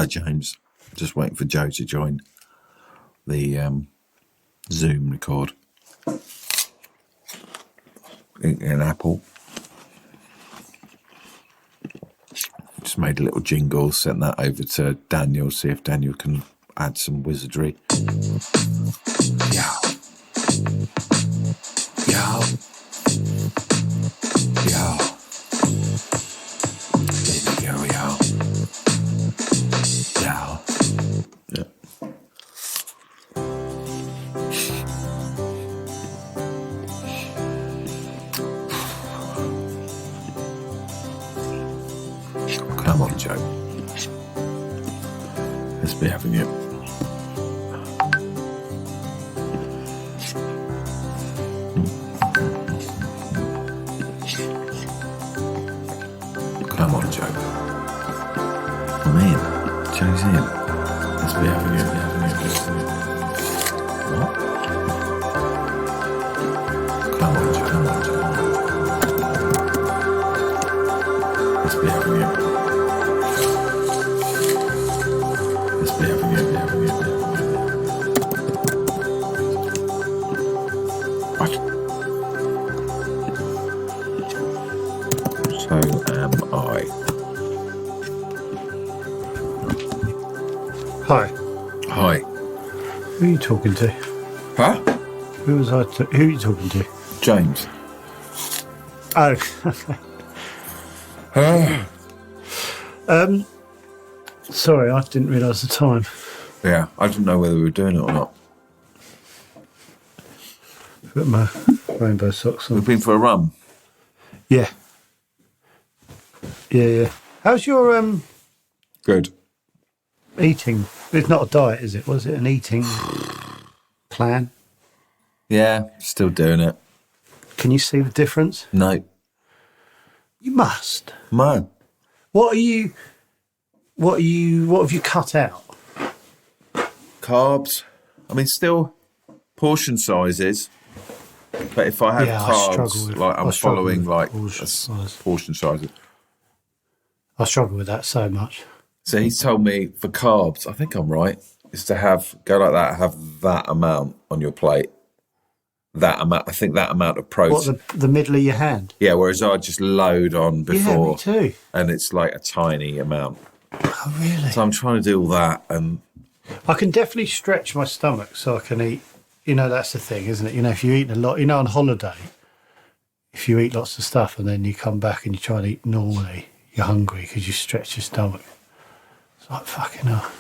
Hello, James. Just waiting for Joe to join the Zoom record in Apple. Just made a little jingle, sent that over to Daniel, see if Daniel can add some wizardry. Yeah. Yeah. Yeah. There we go, yeah. Yeah. Yeah. Come on, Joe. Let's be having it. Come on, Joe. I'm in. Joe's in. Let's be having it. What? Come on, Joe. Come on, Joe. Let's be having it. Let's be having it. What? So am I. Hi. Hi. Who are you talking to? Huh? Who are you talking to? James. Oh. Sorry, I didn't realise the time. Yeah, I didn't know whether we were doing it or not. Put my rainbow socks on. We've been for a run. Yeah. How's your Good. eating? It's not a diet, is it? Was it an eating plan? Yeah, still doing it. Can you see the difference? No. You must. No. What have you cut out? Carbs. I mean, still portion sizes. But if I have carbs, I'm following portion sizes. I struggle with that so much. So he's told me for carbs, I think I'm right, is to go like that, have that amount on your plate. That amount, I think that amount of protein. What, the middle of your hand? Yeah, whereas I just load on before. Yeah, me too. And it's like a tiny amount. Oh, really? So I'm trying to do all that. And I can definitely stretch my stomach so I can eat. You know, that's the thing, isn't it? You know, if you eat a lot, on holiday, if you eat lots of stuff and then you come back and you try to eat normally, you're hungry because you stretch your stomach. It's like, fucking hell.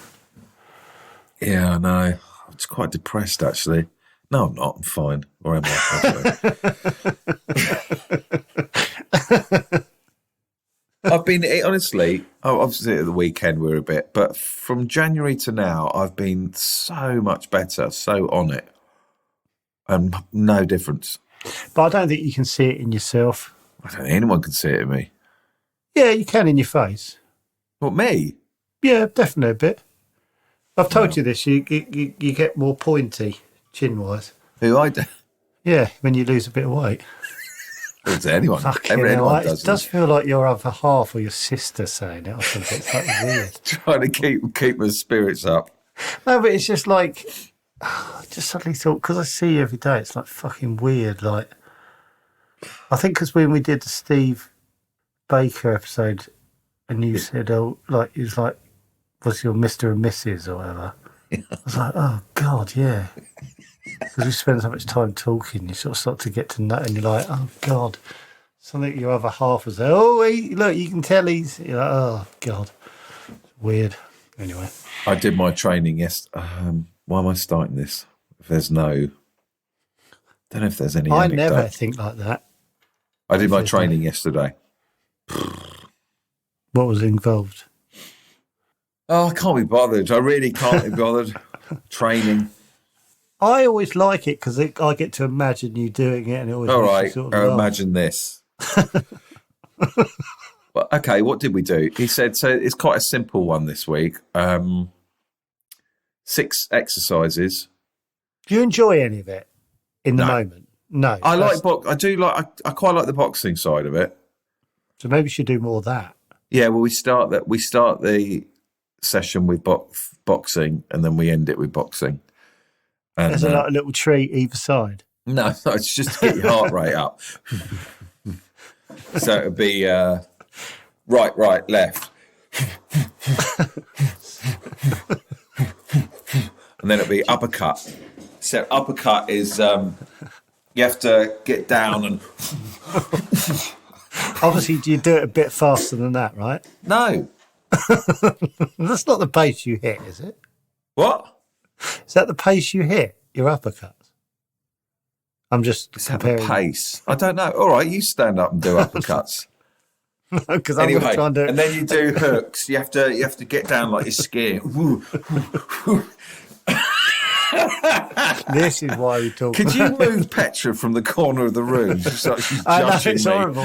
Yeah, I know. I'm just quite depressed, actually. No, I'm not. I'm fine. Or am I? I've been, honestly, obviously at the weekend we were a bit, but from January to now, I've been so much better, so on it. And no difference. But I don't think you can see it in yourself. I don't think anyone can see it in me. Yeah, you can in your face. What, me? Yeah, definitely a bit. I've told you this. You get more pointy chin-wise. Who I do? Yeah, when you lose a bit of weight. To anyone. Anyone does. It does feel like your other half or your sister saying it or something. It's like weird. Trying to keep my spirits up. No, but it's just like, I just suddenly thought, because I see you every day, it's like fucking weird. Like, I think because when we did the Steve Baker episode and you said, oh, like, he was like, was your Mr. and Mrs. or whatever? Yeah. I was like, oh, God, yeah. Because we spend so much time talking, you sort of start to get to know, and you're like, oh, God. Something your other half was there. Oh, look, you can tell he's, you're like, oh, God. Weird. Anyway. I did my training yesterday. Why am I starting this? If there's no... don't know if there's any anecdote. Never think like that. I did my training yesterday. What was involved? Oh, I can't be bothered. I really can't be bothered. Training. I always like it because I get to imagine you doing it, and it always. All right, sort of imagine this. Well, okay, what did we do? He said so. It's quite a simple one this week. 6 exercises. Do you enjoy any of it in the moment? No, I like I do like. I quite like the boxing side of it. So maybe you should do more of that. Yeah, well, we start the session with boxing, and then we end it with boxing. And There's a little treat either side. no, it's just to get your heart rate up. So it'd be right, left. And then it'd be uppercut. So uppercut is you have to get down and... Obviously, you do it a bit faster than that, right? No. That's not the pace you hit, is it? What? Is that the pace you hit, your uppercuts? I'm just comparing. Pace. I don't know. All right, you stand up and do uppercuts. Because I'm Anyway, trying to. and then you do hooks. You have to get down like you're skiing. This is why we talk. Could you move Petra from the corner of the room? She's judging I know, it's me. horrible.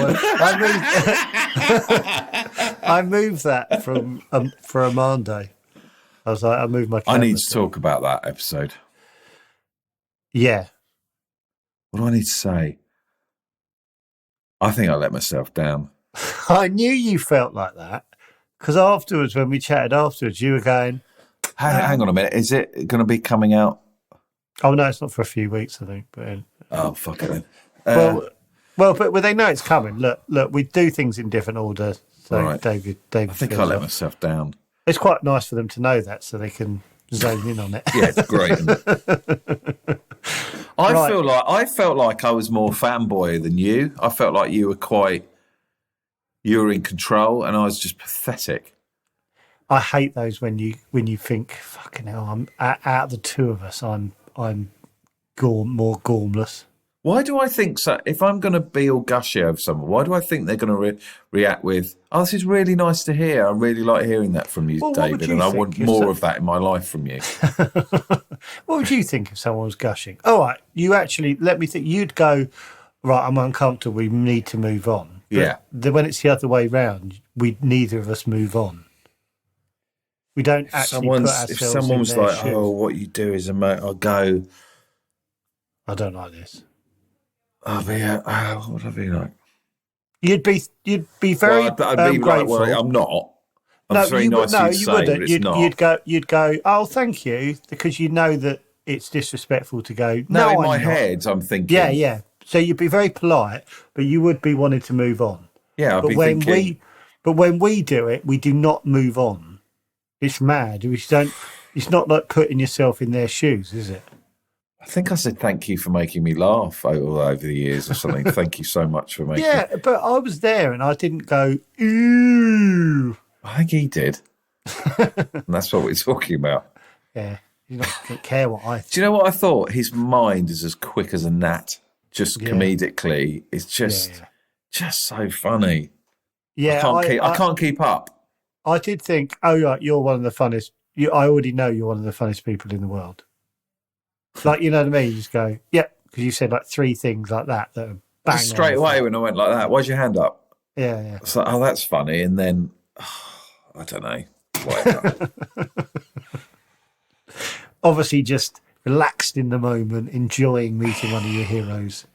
I moved that for Armando. I was like, I moved my camera. I need to talk about that episode. Yeah. What do I need to say? I think I let myself down. I knew you felt like that because afterwards, when we chatted afterwards, you were going, Hang on a minute. Is it going to be coming out? oh, no, it's not for a few weeks, I think. But Oh, fuck it then. but they know it's coming. Look, we do things in different order. So Right. David I think I let myself down. It's quite nice for them to know that so they can zone in on it. Yeah, it's great. Isn't it? I Right. felt like I was more fanboy than you. I felt like you were in control, and I was just pathetic. I hate those when you think, fucking hell, I'm out of the two of us, I'm more gormless. Why do I think so? If I'm going to be all gushy over someone, why do I think they're going to react with, "Oh, this is really nice to hear. I really like hearing that from you, Well, what would David, you and I think want if more of that in my life from you." What would you think if someone was gushing? All right, you actually, let me think, you'd go, right, I'm uncomfortable, we need to move on. But Yeah. when it's the other way round, neither of us move on. We don't actually put ourselves If someone's in their like, shoes. "Oh, what you do is I'll go." I don't like this. I'll be, what would I be like? You'd be very I'd be like, grateful. well, I'm not. I'm very nice to you say, wouldn't. but it's not. You'd go, oh, thank you, because you know that it's disrespectful to go. No, in I'm my not." head, I'm thinking. Yeah. So you'd be very polite, but you would be wanting to move on. Yeah, I'd But be when thinking. when we do it, we do not move on. It's mad. We don't. It's not like putting yourself in their shoes, is it? I think I said thank you for making me laugh all over the years or something. Thank you so much for making. Yeah, but I was there and I didn't go, ooh. I think he did, and that's what we're talking about. Yeah, you don't care what I think. Do you know what I thought? His mind is as quick as a gnat. Just comedically, it's just so funny. Yeah, I can't keep up. I did think, oh, right, you're one of the funniest. I already know you're one of the funniest people in the world. Like, you know what I mean? You just go, yeah, because you said like three things like that are bang Straight on. away when I went like that, why's your hand up? Yeah. It's like, oh, that's funny. And then, I don't know. Whatever. Obviously, just relaxed in the moment, enjoying meeting one of your heroes,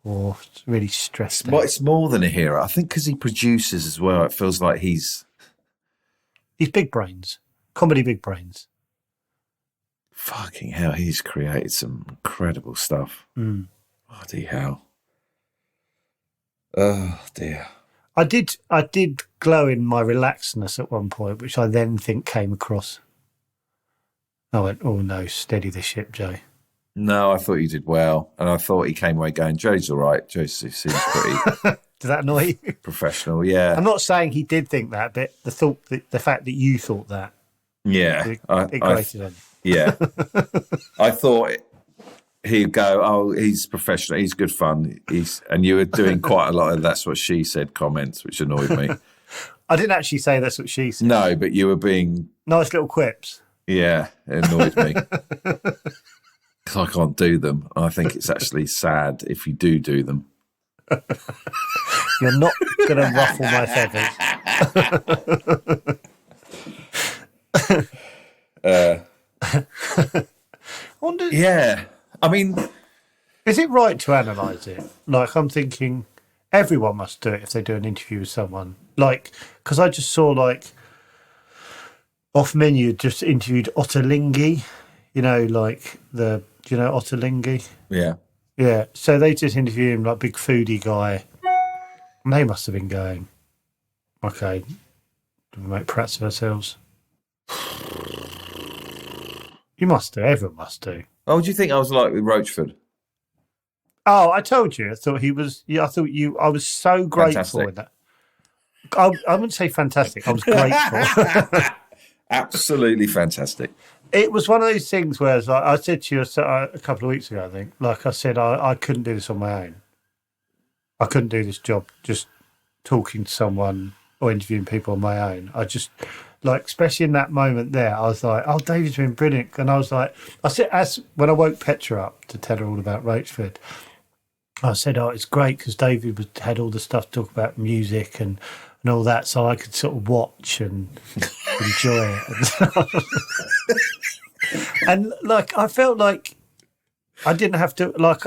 or really stressed out. It's more than a hero. I think because he produces as well, it feels like he's big brains, comedy big brains. fucking hell. He's created some incredible stuff. Bloody hell. Oh dear. I did glow in my relaxedness at one point, which I then think came across. I went, oh no, steady the ship, Joe. No, I thought you did well, and I thought he came away going, "Joe's all right. Joe seems pretty Does that annoy you? professional." Yeah, I'm not saying he did think that, but the fact that you thought that, yeah. it grated on. Yeah, I thought he'd go, "Oh, he's professional. He's good fun." And you were doing quite a lot of "that's what she said" comments, which annoyed me. I didn't actually say that's what she said. No, but you were being Nice little quips. Yeah, it annoyed me. 'Cause I can't do them. I think it's actually sad if you do them. You're not going to ruffle my feathers. Yeah. I mean, Is it right to analyse it? Like, I'm thinking everyone must do it if they do an interview with someone. Like, because I just saw, like, Off Menu just interviewed Ottolenghi. Do you know Ottolenghi? Yeah. Yeah. So they just interviewed him, like big foodie guy. And they must have been going, okay, do we make prats of ourselves? You must do. Everyone must do. Oh, what do you think I was like with Roachford? Oh, I told you. I thought he was. Yeah, I thought you. I was so grateful with that. I wouldn't say fantastic. I was grateful. Absolutely fantastic. It was one of those things where, like I said to you a couple of weeks ago, I think, like I said, I couldn't do this on my own. I couldn't do this job just talking to someone or interviewing people on my own. I just, like, especially in that moment there, I was like, oh, David's been brilliant. And I was like, when I woke Petra up to tell her all about Roachford, I said, oh, it's great because David had all the stuff to talk about music and all that, so I could sort of watch and enjoy it. And, like, I felt like I didn't have to, like,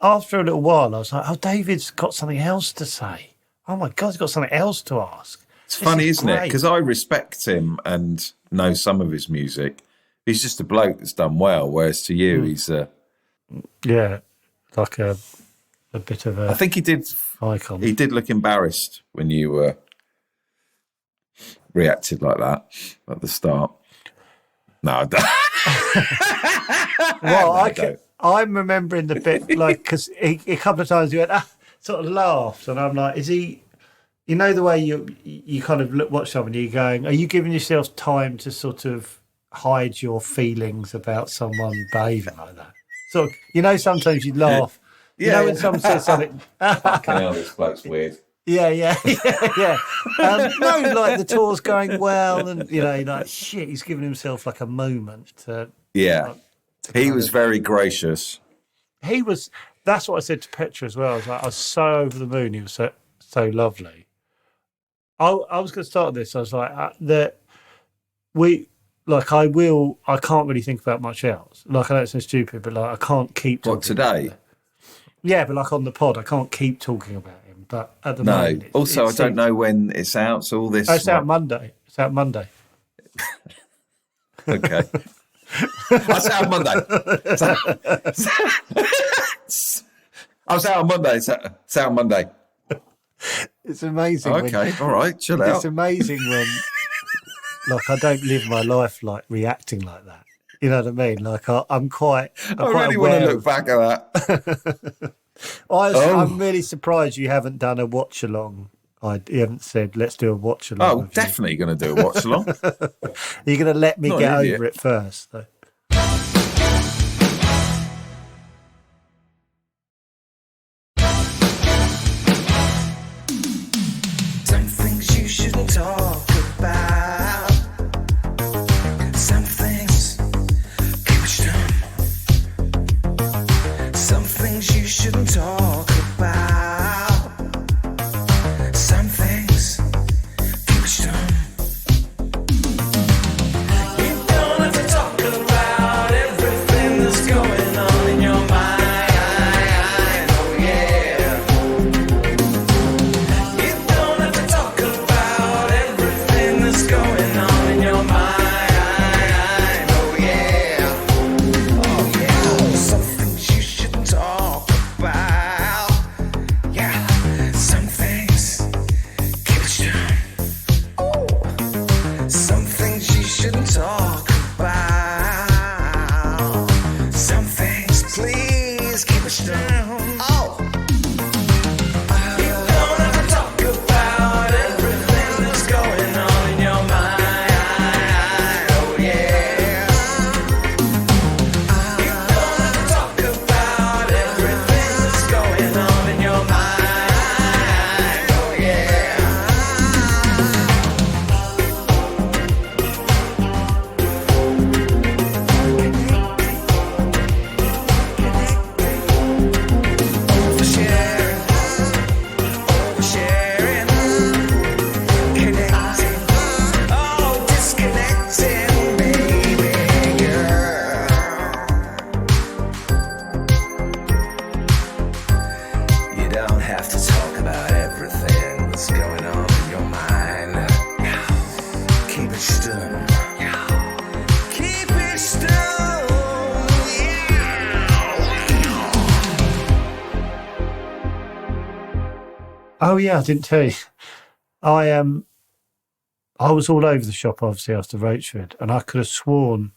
after a little while, I was like, oh, David's got something else to say. Oh, my God, he's got something else to ask. It's funny, isn't it? Because I respect him and know some of his music. He's just a bloke that's done well, whereas to you, he's a... Yeah, like a bit of a... I think he did... Icon. He did look embarrassed when you reacted like that at the start. No, I don't. Well, no, I'm remembering the bit, like, because a couple of times he went, sort of laughed, and I'm like, is he... You know the way you kind of watch someone, you're going, are you giving yourself time to sort of hide your feelings about someone behaving like that? So, sometimes you laugh. Yeah. When someone says something... Fucking hell, this bloke's weird. Yeah. No, like the tour's going well, and like shit, he's giving himself like a moment to. Yeah, he was very gracious. He was. That's what I said to Petra as well. I was so over the moon. He was so lovely. I was going to start this. I was like I can't really think about much else. Like, I know it sounds stupid, but like I can't keep talking. What, today? Yeah, but like on the pod, I can't keep talking about him. But at the moment, also, I don't know when it's out. So all this. It's out Monday. It's out Monday. Okay. It's out Monday. I was out on Monday. It's out Monday. It's amazing. Okay, all right, chill out. It's amazing when, like, I don't live my life like reacting like that. You know what I mean? Like, I'm quite. I really want to look back at that. I'm really surprised you haven't done a watch along. You haven't said, let's do a watch along. Oh, definitely going to do a watch along. You're going to let me get over it first, though. Some things you shouldn't talk about. Some things keep it stum. Some things you shouldn't talk about. Some things keep it stum. You don't have to talk about everything that's going on in your mind. Oh yeah. You don't have to talk about everything that's going on in your mind. Oh yeah. Oh yeah. Some things you shouldn't talk about. Oh yeah, I didn't tell you. I I was all over the shop obviously after Rachford, and I could have sworn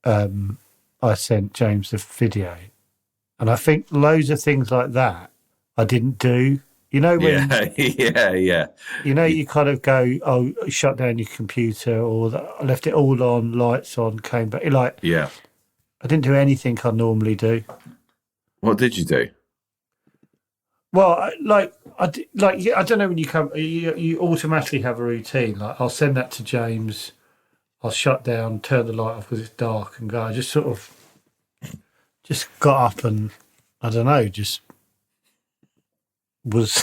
I sent James the video, and I think loads of things like that I didn't do. You know when Yeah. you kind of go, oh, shut down your computer, or I left it all on, lights on, came back. Like Yeah. I didn't do anything I normally do. What did you do? Well, I don't know when you come, you automatically have a routine. Like I'll send that to James, I'll shut down, turn the light off because it's dark, and go. I just sort of just got up and I don't know, just was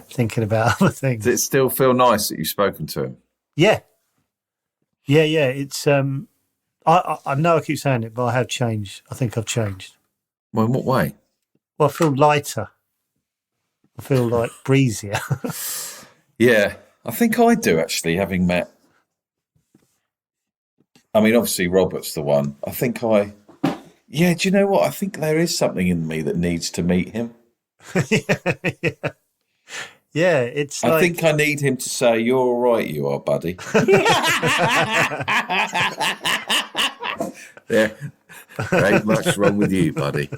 thinking about other things. Does it still feel nice that you've spoken to him? Yeah. It's I know I keep saying it, but I have changed. I think I've changed. Well, in what way? Well, I feel lighter. I feel like breezier. Yeah, I think I do actually, having met. I mean, obviously Robert's the one. I think yeah, do you know what? I think there is something in me that needs to meet him. Yeah, it's I like... think I need him to say, "You're all right, you are, buddy." Yeah, there ain't much wrong with you, buddy.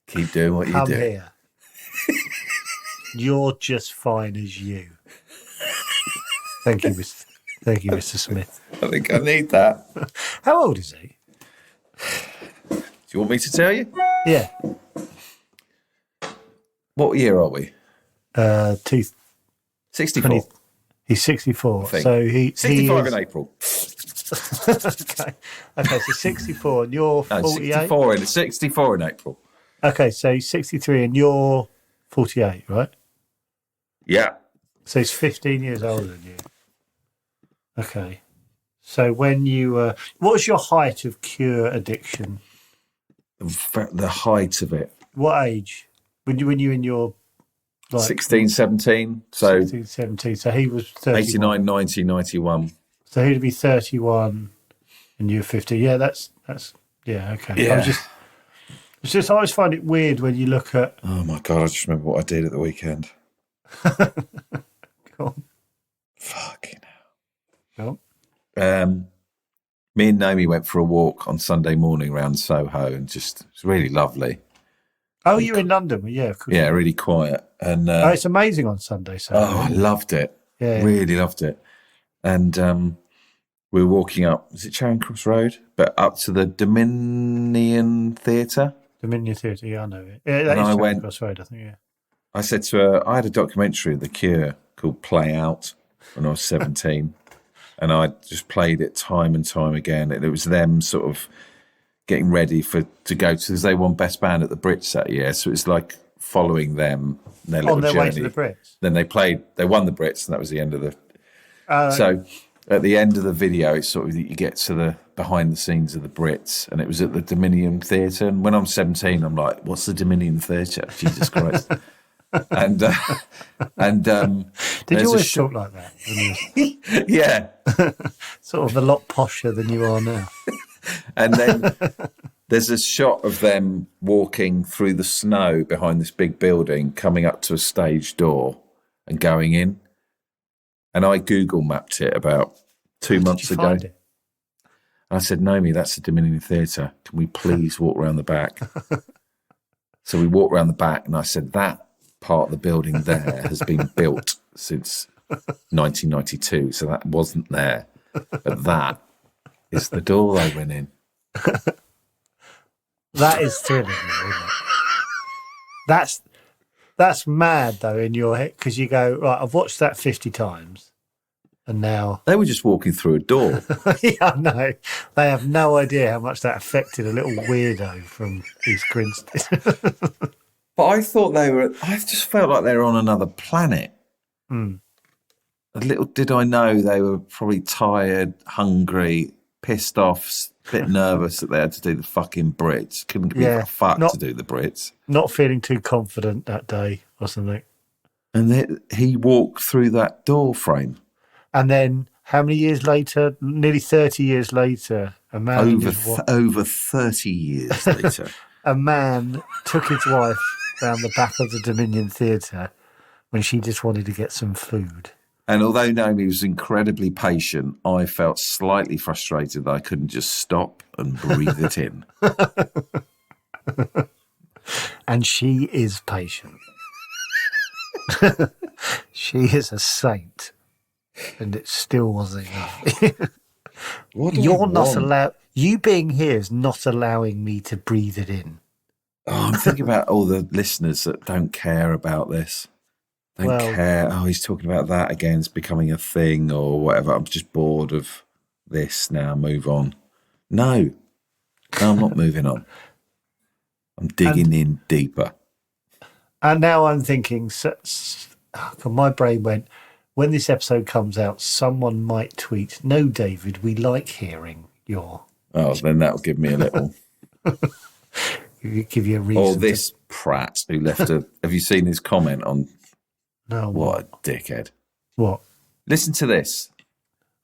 Keep doing what you Come do. here. You're just fine as you. Thank you, Mr. Smith. I think I need that. How old is he? Do you want me to tell you? Yeah. What year are we? 64. He's 64. I think. So he 65 is... in April. Okay, so 64 and you're 48? 64 in April. Okay, so he's 63 and you're 48, right? Yeah. So he's 15 years older than you. Okay. So when you... what was your height of cure addiction? The height of it. What age? When you in your... Like, 16, 17. So 16, 17. So he was 31. 89, 90, 91. So he'd be 31 and you're 50. Yeah, that's yeah, okay. Yeah. It's just I always find it weird when you look at... Oh my God, I just remember what I did at the weekend. Go on. Fucking Go on. hell. Me and Naomi went for a walk on Sunday morning around Soho, and it's really lovely. Oh, you're in London? Well, yeah, of course. Yeah, really quiet. And Oh, it's amazing on Sunday. So I loved it. Yeah. Really loved it. And we were walking up, is it Charing Cross Road? But up to the Dominion Theatre. Dominion Theatre, yeah, I know it. Yeah, that And is I Charing went- Cross Road, I think, yeah. I said to her, I had a documentary of The Cure called Play Out when I was 17. And I just played it time and time again. And it was them sort of getting ready to go to, because they won Best Band at the Brits that year. So it's like following them, their little On their journey. way to the Brits. Then they won the Brits, and that was the end of the... Oh, So at the end of the video, it's sort of you get to the behind the scenes of the Brits, and it was at the Dominion Theatre. And when I'm 17, I'm like, "What's the Dominion Theatre? Jesus Christ!" and Did there's you a always shot- talk like that? When you yeah, sort of a lot posher than you are now. and then there's a shot of them walking through the snow behind this big building, coming up to a stage door and going in. And I Google mapped it about 2 months Did you ago. find it? I said, Naomi, that's the Dominion Theatre. Can we please walk around the back? So we walked around the back, and I said, that part of the building there has been built since 1992, so that wasn't there. But that is the door they went in. That is thrilling, though, isn't it? That's mad, though, in your head, because you go, right, I've watched that 50 times, and now... They were just walking through a door. Yeah, I know. They have no idea how much that affected a little weirdo from East Grinstead. But I thought I just felt like they were on another planet. Mm. Little did I know they were probably tired, hungry, pissed off, a bit nervous that they had to do the fucking Brits. Couldn't give a fuck to do the Brits. Not feeling too confident that day or something. And he walked through that door frame. And then how many years later, nearly 30 years later, a man... Over 30 years later. A man took his wife round the back of the Dominion Theatre when she just wanted to get some food. And although Naomi was incredibly patient, I felt slightly frustrated that I couldn't just stop and breathe it in. And she is patient. She is a saint. And it still wasn't enough. You're not allowed. You being here is not allowing me to breathe it in. Oh, I'm thinking about all the listeners that don't care about this. Don't care. Oh, he's talking about that again. It's becoming a thing or whatever. I'm just bored of this now. Move on. No, I'm not moving on. I'm digging in deeper. And now I'm thinking, my brain went, when this episode comes out, someone might tweet, "No, David, we like hearing your..." Oh, then that'll give me a little... give you a reason. Or this prat who left a... Have you seen his comment on... No. What a dickhead. What? Listen to this.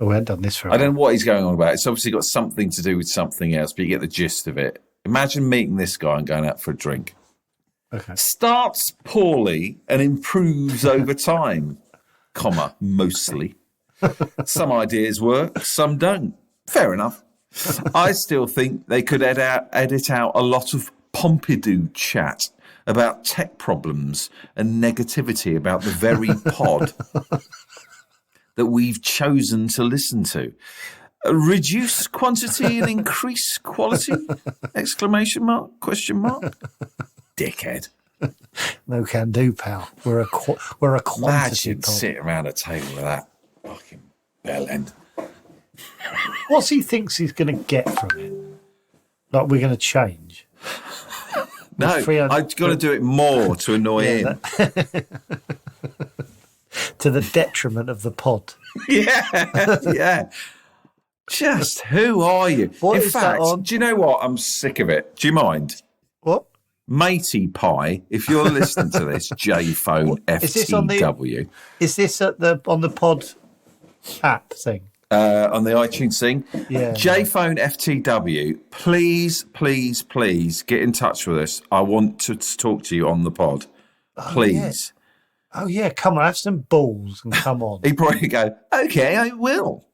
Oh, we haven't done this for a I don't know what he's going on about. It's obviously got something to do with something else, but you get the gist of it. Imagine meeting this guy and going out for a drink. Okay. Starts poorly and improves over time, comma, mostly. Some ideas work, some don't. Fair enough. I still think they could edit out a lot of Pompidou chat about tech problems and negativity about the very pod that we've chosen to listen to. Reduce quantity and increase quality? Exclamation mark? Question mark? Dickhead. No can do, pal. We're a quantity Imagine pod. sitting around a table with that fucking bell end. What's he thinks he's going to get from it? Like we're going to change? No, I've got to do it more to annoy him. To the detriment of the pod. Yeah. Just who are you? What In is that fact, on? do you know what? I'm sick of it. Do you mind? What? Matey Pie, if you're listening to this, J-Phone Is this on the- FTW. Is this on the pod app thing? On the iTunes thing. Yeah. J-Phone FTW, please get in touch with us. I want to talk to you on the pod. Please. Oh yeah, come on, have some balls and come on. He'd probably go, okay, I will.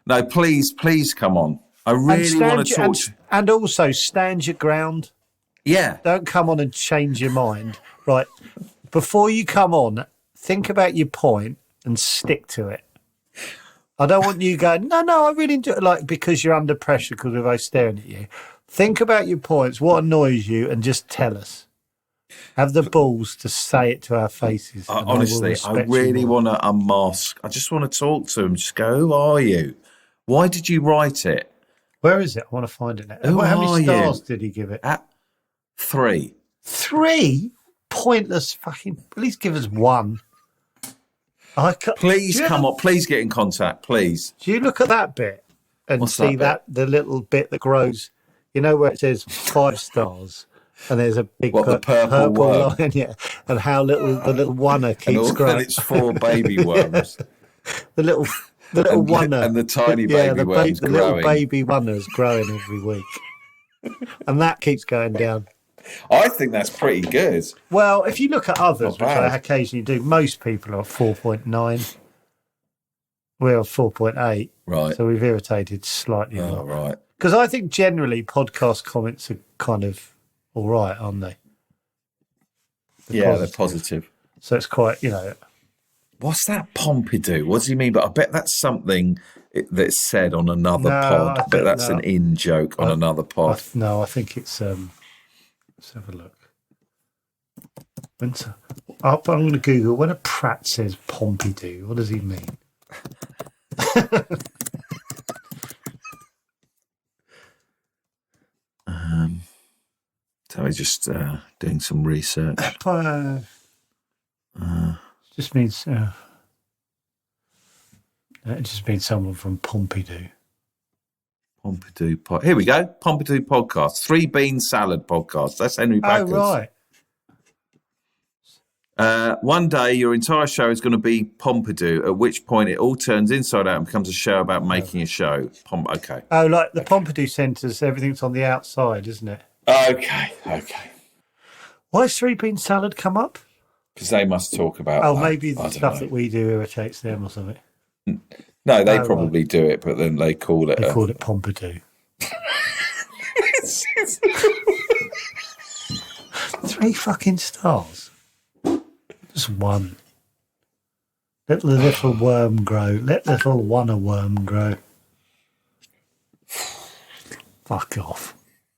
No, please come on. I really want to talk to you. And also stand your ground. Yeah. Don't come on and change your mind. Right. Before you come on, think about your point and stick to it. I don't want you going, no, I really enjoy it, like, because you're under pressure because we're both staring at you. Think about your points, what annoys you, and just tell us. Have the balls to say it to our faces. Honestly, I really want to unmask. I just want to talk to him. Just go, who are you? Why did you write it? Where is it? I want to find it now. Who How are many stars you? did he give it? At 3. 3? Pointless fucking... At least give us 1. Please come on. Please get in contact, please. Do you look at that bit and What's see that the little bit that grows? You know where it says 5 stars, and there's a big What, the purple worm? line, yeah, and how the little oneer keeps growing. And it's 4 baby worms. The little oneer and the tiny baby worms the growing. little baby oneer is growing every week, and that keeps going down. I think that's pretty good. Well, if you look at others, which Not bad. I occasionally do, most people are 4.9. We're 4.8. Right. So we've irritated slightly Oh, more. right. Because I think generally podcast comments are kind of all right, aren't they? They're positive. So it's quite, What's that Pompidou? What does he mean? But I bet that's something that's said on another pod. I bet that's an in joke on another pod. I think it's... let's have a look. I'm going to Google, when a prat says Pompidou, what does he mean? So he's just doing some research. Just means... it just means someone from Pompidou. Pompidou pod. Here we go. Pompidou podcast. 3 bean salad podcast. That's Henry Backers. Oh, right. One day your entire show is going to be Pompidou, at which point it all turns inside out and becomes a show about making a show. Okay. Oh, like the Pompidou Centres, everything's on the outside, isn't it? Okay. Why has 3 bean salad come up? Because they must talk about. Oh, that. maybe I the don't stuff know. that we do irritates them or something. No, they Oh, probably do it, but then they call it. They call it Pompidou. 3 fucking stars. Just one. Let the little worm grow. Let little wanna worm grow. Fuck off.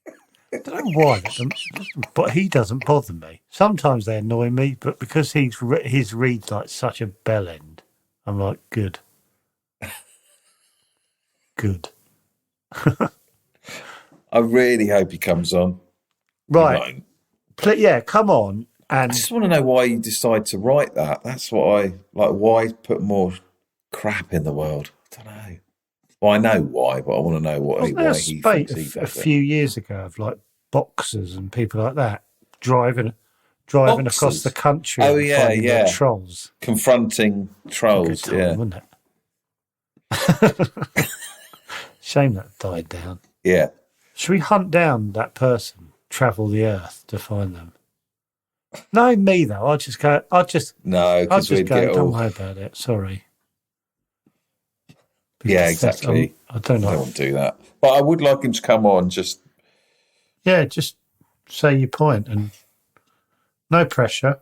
I don't know why, but he doesn't bother me. Sometimes they annoy me, but because his reads like such a bell end, I'm like, good. Good. I really hope he comes on. He Right. won't. Yeah, come on. I And just want to know why you decide to write that. That's what I like. Why put more crap in the world? I don't know. Well, I know why, but I want to know why wasn't there a he spate thinks he a does it. few years ago of like boxers and people like that driving across the Boxers? country Oh, and yeah, finding their yeah. trolls? Confronting Good trolls, time, yeah. wasn't it? Shame that died down. Yeah. Should we hunt down that person, travel the earth to find them? No, me though. I'll just No, because we'd go. get Don't all... worry about it. Sorry. Yeah, Because that's- exactly. I don't I know. don't want to do that. But I would like him to come on, just... Yeah, just say your point and no pressure.